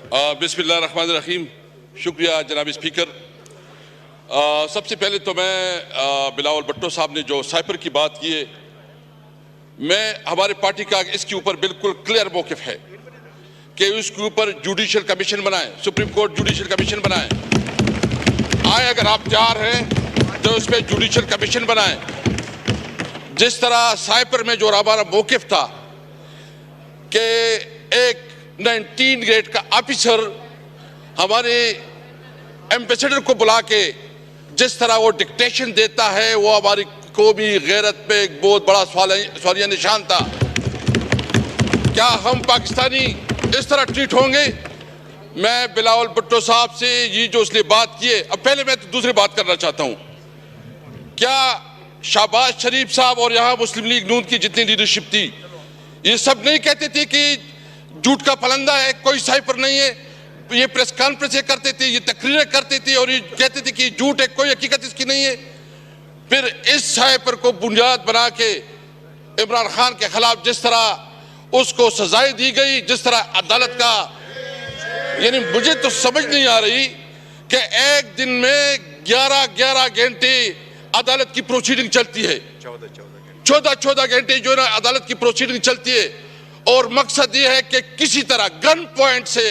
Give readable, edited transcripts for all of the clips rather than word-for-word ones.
बिस्मिल्लाहिर्रहमानिर्रहीम। शुक्रिया जनाब स्पीकर। सबसे पहले तो मैं बिलावल भुट्टो साहब ने जो साइपर की बात की है, मैं हमारे पार्टी का इसके ऊपर बिल्कुल क्लियर मौक़िफ़ है कि उसके ऊपर जुडिशल कमीशन बनाएं, सुप्रीम कोर्ट जुडिशल कमीशन बनाएं। आए अगर आप तैयार हैं तो उस पर जुडिशल कमीशन बनाएं। जिस तरह साइपर में जो हमारा मौक़िफ़ था कि एक 19 ग्रेड का ऑफिसर हमारे एम्बेसडर को बुला के जिस तरह वो डिक्टेशन देता है, वो हमारी कौमी गैरत पे एक बहुत बड़ा सवालिया निशान था। क्या हम पाकिस्तानी इस तरह ट्रीट होंगे? मैं बिलावल भुट्टो साहब से ये जो उसने बात की है, अब पहले मैं तो दूसरी बात करना चाहता हूँ। क्या शहबाज शरीफ साहब और यहाँ मुस्लिम लीग नून की जितनी लीडरशिप थी, ये सब नहीं कहते थे कि झूठ का फलंदा है, कोई साइपर नहीं है? ये प्रेस कॉन्फ्रेंस करते थे, ये तकरीरें करते थे और ये कहते थे कि झूठ है, कोई हकीकत इसकी नहीं है। फिर इस साइपर को बुनियाद बना के इमरान खान के खिलाफ जिस तरह उसको सजाएं दी गई, जिस तरह अदालत का, यानी मुझे तो समझ नहीं आ रही कि एक दिन में 11-11 घंटे अदालत की प्रोसीडिंग चलती है, 14 घंटे जो है ना अदालत की प्रोसीडिंग चलती है, और मकसद ये है कि किसी तरह गन पॉइंट से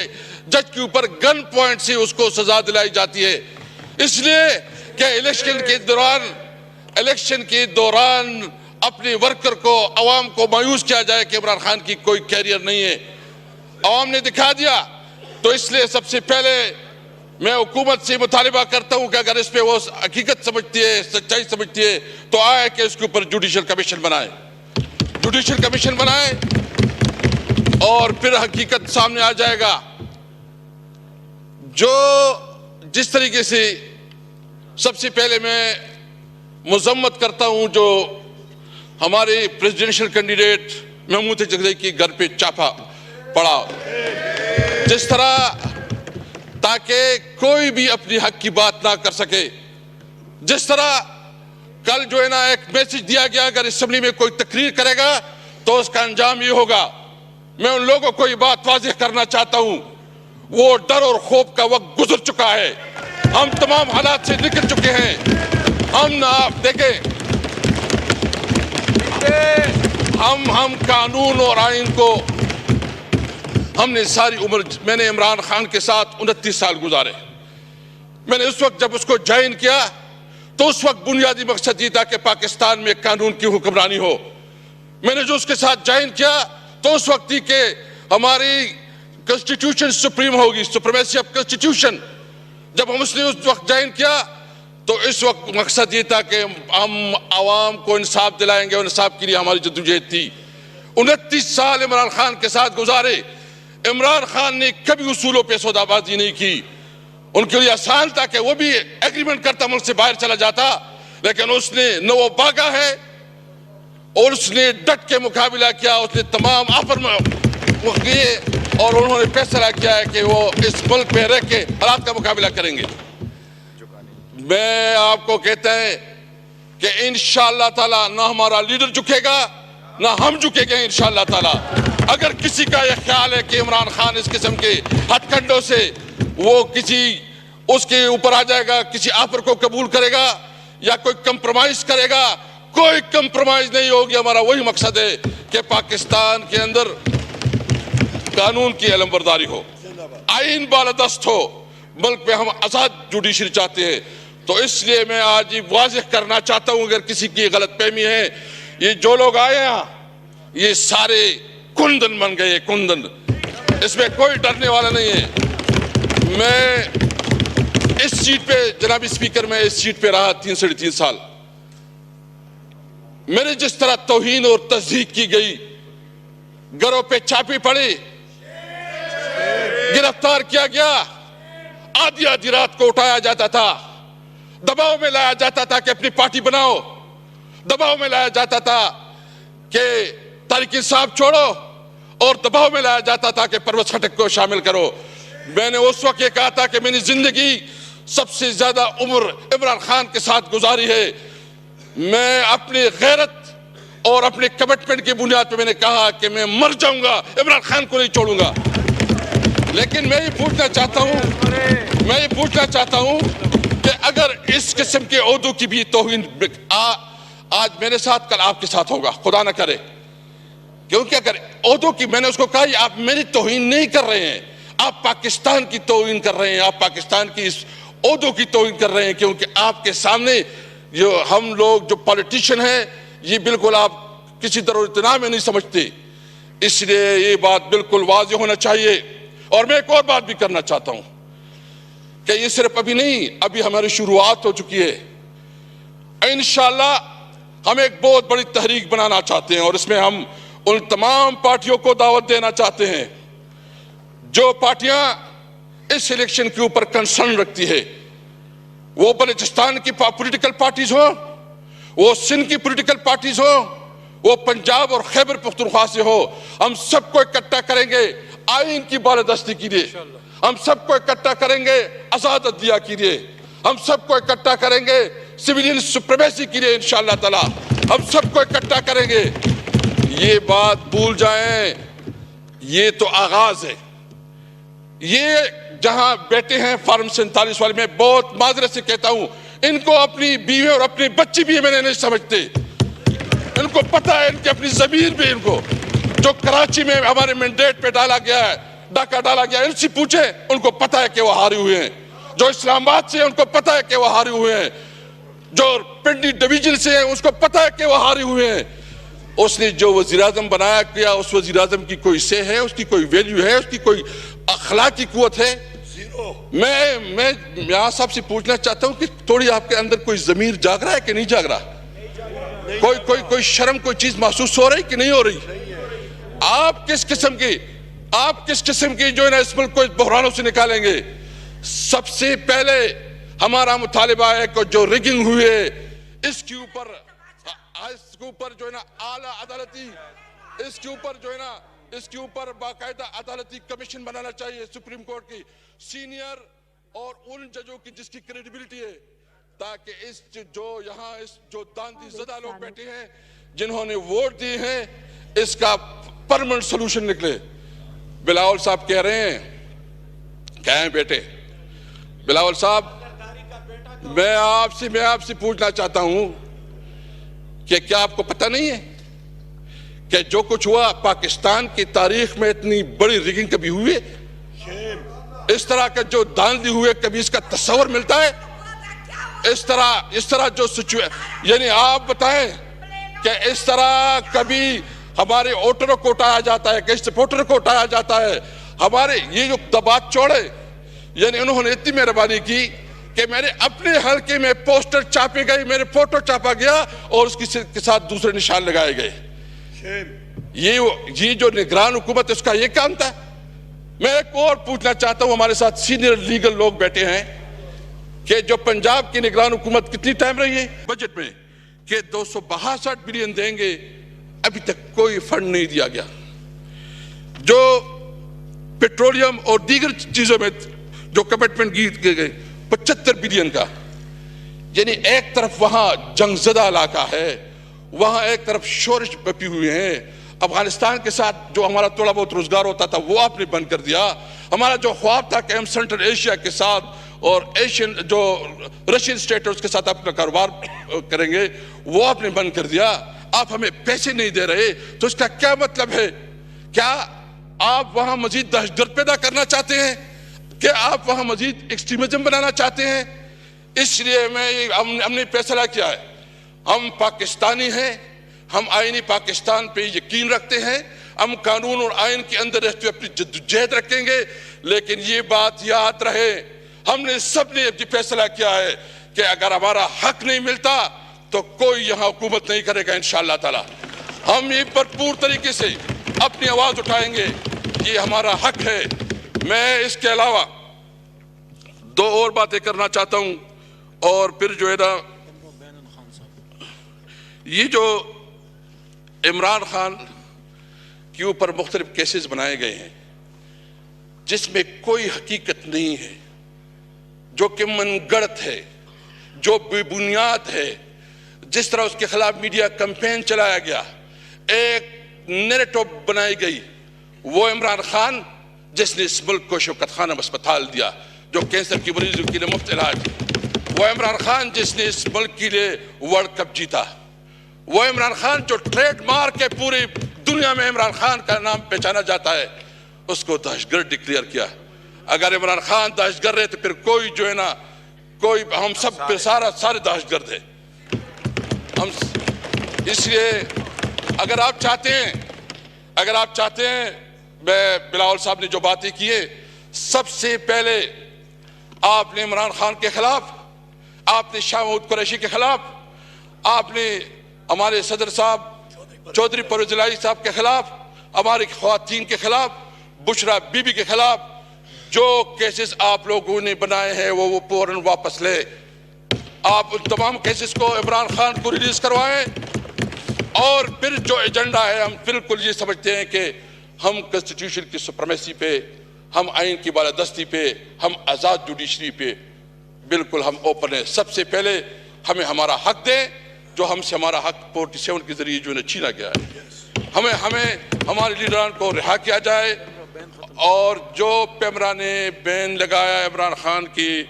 जज के ऊपर गन पॉइंट से उसको सजा दिलाई जाती है, इसलिए कि इलेक्शन के दौरान अपने वर्कर को, अवाम को मायूस किया जाए कि इमरान खान की कोई कैरियर नहीं है। अवाम ने दिखा दिया। तो इसलिए सबसे पहले मैं हुकूमत से मुतालिबा करता हूं कि अगर इस पे वो हकीकत समझती है, सच्चाई समझती है, तो आए कि इसके ऊपर जुडिशल कमीशन बनाए, जुडिशल कमीशन बनाए और फिर हकीकत सामने आ जाएगा। जो जिस तरीके से सबसे पहले मैं मुजम्मत करता हूं जो हमारे प्रेसिडेंशियल कैंडिडेट महमूद जगदई के घर पे छापा पड़ा, जिस तरह ताकि कोई भी अपनी हक की बात ना कर सके, जिस तरह कल जो है ना एक मैसेज दिया गया अगर असेंबली में कोई तकरीर करेगा तो उसका अंजाम ये होगा। मैं उन लोगों को ये बात वाज़ेह करना चाहता हूं, वो डर और खौफ का वक्त गुजर चुका है। हम तमाम हालात से निकल चुके हैं। हम ना आप देखें, हम कानून और आइन को, हमने सारी उम्र, मैंने इमरान खान के साथ 29 साल गुजारे। मैंने उस वक्त जब उसको ज्वाइन किया तो उस वक्त बुनियादी मकसद ये था कि पाकिस्तान में कानून की हुक्मरानी हो। मैंने जो उसके साथ ज्वाइन किया तो उस वक्त थी कि हमारी कॉन्स्टिट्यूशन सुप्रीम होगी, सुप्रीमेसी ऑफ कॉन्स्टिट्यूशन। जब हम उसने उस वक्त ज्वाइन किया तो इस वक्त मकसद ये था कि हम आवाम को इंसाफ दिलाएंगे और इंसाफ के लिए हमारी जद्दोजहद थी। 29 साल इमरान खान के साथ गुजारे। इमरान खान ने कभी उसूलों पे सौदाबाजी नहीं की। उनके लिए आसान था कि वो भी एग्रीमेंट करता, मुल्क से बाहर चला जाता, लेकिन उसने न वो भागा है और उसने डट के मुकाबला किया। उसने तमाम ऑफर किए और उन्होंने फैसला किया है कि वो इस मुल्क में रह के हालात का मुकाबला करेंगे। मैं आपको कहते हैं कि इंशाअल्लाह ताला ना हमारा लीडर झुकेगा ना हम झुकेंगे इंशाअल्लाह ताला। अगर किसी का यह ख्याल है कि इमरान खान इस किस्म के हथकंडों से वो किसी उसके ऊपर आ जाएगा, किसी ऑफर को कबूल करेगा या कोई कंप्रोमाइज करेगा, कोई कंप्रोमाइज नहीं होगी। हमारा वही मकसद है कि पाकिस्तान के अंदर कानून की अलमबरदारी हो, आइन बालादस्त हो, मुल्क में हम आजाद जुडिशरी चाहते हैं। तो इसलिए मैं आज ये वाज़ेह करना चाहता हूं, अगर किसी की गलतफहमी है, ये जो लोग आए यहाँ ये सारे कुंदन बन गए, कुंदन, इसमें कोई डरने वाला नहीं है। मैं इस सीट पे, जनाब स्पीकर, मैं इस सीट पे रहा 3-3.5 साल। मेरे जिस तरह तौहीन और तस्दीक की गई, घरों पे छापे पड़े, गिरफ्तार किया गया, आधी आधी रात को उठाया जाता था, दबाव में लाया जाता था कि अपनी पार्टी बनाओ, दबाव में लाया जाता था कि तारिक इंसाफ छोड़ो, और दबाव में लाया जाता था कि परवेज खटक को शामिल करो। मैंने उस वक्त ये कहा था कि मैंने जिंदगी सबसे ज्यादा उम्र इमरान खान के साथ गुजारी है। मैं अपनी गैरत और अपने कमिटमेंट की बुनियाद पर मैंने कहा कि मैं मर जाऊंगा, इमरान खान को नहीं छोड़ूंगा। लेकिन मैं ये पूछना चाहता हूं कि अगर इस किस्म के ओहदों की भी तौहीन आज मेरे साथ कल आपके साथ होगा, खुदा ना करे, क्योंकि अगर ओहदों की, मैंने उसको कहा आप मेरी तौहीन नहीं कर रहे हैं, आप पाकिस्तान की तौहीन कर रहे हैं, आप पाकिस्तान की इस ओहदों की तौहीन कर रहे हैं, क्योंकि आपके सामने जो हम लोग जो पॉलिटिशियन हैं ये बिल्कुल आप किसी तरह इतना में नहीं समझते, इसलिए ये बात बिल्कुल वाज़ेह होना चाहिए। और मैं एक और बात भी करना चाहता हूं कि ये सिर्फ अभी नहीं, अभी हमारी शुरुआत हो चुकी है। इंशाअल्लाह हम एक बहुत बड़ी तहरीक बनाना चाहते हैं और इसमें हम उन तमाम पार्टियों को दावत देना चाहते हैं जो पार्टियां इस इलेक्शन के ऊपर कंसर्न रखती है, वो बलूचिस्तान की पॉलिटिकल पार्टीज हो, वो सिंध की पॉलिटिकल पार्टीज हो, वो पंजाब और खैबर पख्तूनख्वा से हो। हम सबको इकट्ठा करेंगे आईन की बालादस्ती के लिए, हम सबको इकट्ठा करेंगे आजाद अदलिया के लिए, हम सबको इकट्ठा करेंगे सिविलियन सुप्रीमेसी के लिए इंशाअल्लाह ताला, हम सबको इकट्ठा करेंगे। ये बात भूल जाएं, ये तो आगाज है। ये जहां बैठे हैं फार्म 47 वाले, मैं बहुत माजरत से कहता हूं, इनको अपनी बीवी और अपनी बच्ची भी मैंने नहीं समझते, इनको पता है, इनकी अपनी जमीन भी, इनको जो कराची में हमारे मैंडेट पे डाला गया है, डाका डाला गया है, इनसे पूछे, उनको पता है कि वो हारे हुए हैं। जो इस्लामाबाद से, उनको पता है कि वो हारे हुए हैं। जो पिंडी डिवीजन से है, उसको पता है कि वो हारे हुए हैं। उसने जो वजीर आजम बनाया किया, उस वजीर आजम की कोई से है, उसकी कोई वैल्यू है, उसकी कोई अखलाकी कुव्वत है? मैं यहाँ साहब से पूछना चाहता हूँ कि थोड़ी आपके अंदर कोई जमीर जाग रहा है कि नहीं जाग रहा? कोई शर्म, कोई चीज महसूस हो रही कि नहीं हो रही? आप किस किस्म की जो है ना इस मुल्क को इस बहरानों से निकालेंगे? सबसे पहले हमारा मुतालिबा है कि जो रिगिंग हुई है इसके ऊपर जो है ना आला अदालती, इसके ऊपर बाकायदा अदालती कमीशन बनाना चाहिए सुप्रीम कोर्ट की, सीनियर और उन जजों की जिसकी क्रेडिबिलिटी है, ताकि इस जो दांती ज़दा लोग बैठे हैं जिन्होंने वोट दिए हैं, इसका परमानेंट सोल्यूशन निकले। बिलावल साहब कह रहे हैं, क्या है बेटे बिलावल साहब, मैं आपसे पूछना चाहता हूं कि क्या आपको पता नहीं है कि जो कुछ हुआ पाकिस्तान की तारीख में इतनी बड़ी रिगिंग कभी हुई है? इस तरह के जो धांधली हुए कभी इसका तस्वर मिलता है? इस तरह जो सिचुएशन, यानी आप बताएं कि इस तरह कभी हमारे वोटरों को उठाया जाता है, किस सपोर्टर को उठाया जाता है? हमारे ये जो दबात चौड़े, यानी उन्होंने इतनी मेहरबानी की कि मेरे अपने हल्के में पोस्टर छापे गए, मेरे फोटो छापा गया और उसके साथ दूसरे निशान लगाए गए। ये जो निगरान हुकूमत, उसका ये काम था। मैं एक और पूछना चाहता हूं, हमारे साथ सीनियर लीगल लोग बैठे हैं, कि जो पंजाब की निगरान हुकूमत कितनी टाइम रही है बजट में कि 262 बिलियन देंगे, अभी तक कोई फंड नहीं दिया गया। जो पेट्रोलियम और दीगर चीजों में जो कमिटमेंट किए गए 75 बिलियन का, यानी एक तरफ वहां जंगजदा इलाका है, वहां एक तरफ शोरश बपी हुए हैं। अफगानिस्तान के साथ जो हमारा थोड़ा बहुत रोजगार होता था वो आपने बंद कर दिया। हमारा जो ख्वाब था कि हम सेंट्रल एशिया के साथ और एशियन जो रशियन स्टेट के साथ अपना कारोबार करेंगे, वो आपने बंद कर दिया। आप हमें पैसे नहीं दे रहे, तो इसका क्या मतलब है? क्या आप वहां मजीद दहशतगर्द पैदा करना चाहते हैं? क्या आप वहां मजीद एक्सट्रीमिज्म बनाना चाहते हैं? इसलिए हमने फैसला किया है, हम पाकिस्तानी हैं, हम आईनी पाकिस्तान पे यकीन रखते हैं, हम कानून और आइन के अंदर रहते हुए अपनी जद्दोजहद रखेंगे। लेकिन ये बात याद रहे, हमने सबने ये फैसला किया है कि अगर हमारा हक नहीं मिलता तो कोई यहां हुकूमत नहीं करेगा इंशाअल्लाह ताला। हम ये भरपूर तरीके से अपनी आवाज उठाएंगे, ये हमारा हक है। मैं इसके अलावा दो और बातें करना चाहता हूं, और फिर जो है ना, ये जो इमरान खान के ऊपर मुख्तलिफ केसेस बनाए गए हैं जिसमें कोई हकीकत नहीं है, जो कि मनगढ़ंत है, जो बेबुनियाद है, जिस तरह उसके खिलाफ मीडिया कैंपेन चलाया गया, एक नैरेटिव बनाई गई, वो इमरान खान जिसने इस मुल्क को शौकत खान अस्पताल दिया जो कैंसर की मरीजों के लिए मुफ्त इलाज, वो इमरान खान जिसने इस मुल्क के लिए वर्ल्ड कप जीता, वो इमरान खान जो ट्रेडमार्क के पूरी दुनिया में इमरान खान का नाम पहचाना जाता है, उसको दहशतगर्द डिक्लेयर किया। अगर इमरान खान दहशतगर्द है तो फिर कोई जो है ना, कोई हम सब फिर सारे दहशतगर्द है हम। इसलिए अगर आप चाहते हैं मैं बिलावल साहब ने जो बातें की है, सबसे पहले आपने इमरान खान के खिलाफ, आपने शाह महमूद कुरैशी के खिलाफ, आपने हमारे सदर साहब चौधरी परवेज इलाही साहब के खिलाफ, हमारी ख्वातीन के खिलाफ, बुशरा बीबी के खिलाफ जो केसेस आप लोगों ने बनाए हैं वो फौरन वापस ले। आप उन तमाम केसेस को इमरान खान को रिलीज करवाएं और फिर जो एजेंडा है, हम बिल्कुल ये समझते हैं कि हम कॉन्स्टिट्यूशन की सुप्रीमेसी पे, हम आइन की बालादस्ती पे, हम आज़ाद जुडिशरी पे बिल्कुल हम ओपन है। सबसे पहले हमें हमारा हक दें जो हमसे हमारा हक 47 के जरिए जो है छीना गया है। हमें हमारे लीडरान को रिहा किया जाए और जो पैमरा ने बैन लगाया इमरान खान की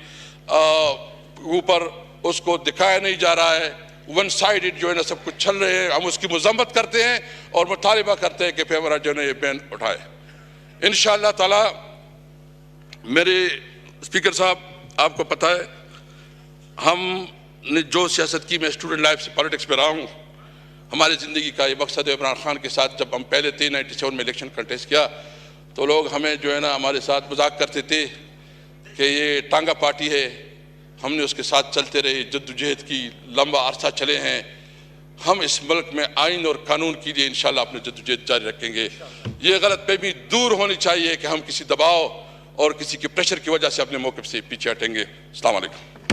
ऊपर उसको दिखाया नहीं जा रहा है। वन साइडेड जो है ना सब कुछ चल रहे हैं, हम उसकी मजम्मत करते हैं और मुतालिबा करते हैं कि पैमरा जो है ये बैन उठाए। इंशाअल्लाह ताला। मेरे स्पीकर साहब, आपको पता है हमने जो सियासत की, मैं स्टूडेंट लाइफ से पॉलिटिक्स में रहा हूँ, हमारी ज़िंदगी का ये मकसद है। इमरान खान के साथ जब हम पहले थे 97 में इलेक्शन कंटेस्ट किया तो लोग हमें जो है ना हमारे साथ मजाक करते थे कि ये टांगा पार्टी है। हमने उसके साथ चलते रहे, जद्दोजहद की लंबा अरसा चले हैं। हम इस मुल्क में आइन और कानून के लिए इंशाल्लाह अपने जद्दोजहद जारी रखेंगे। ये गलतफहमी दूर होनी चाहिए कि हम किसी दबाव और किसी के प्रेशर की वजह से अपने मौक़िफ़ से पीछे हटेंगे। अस्सलाम वालेकुम।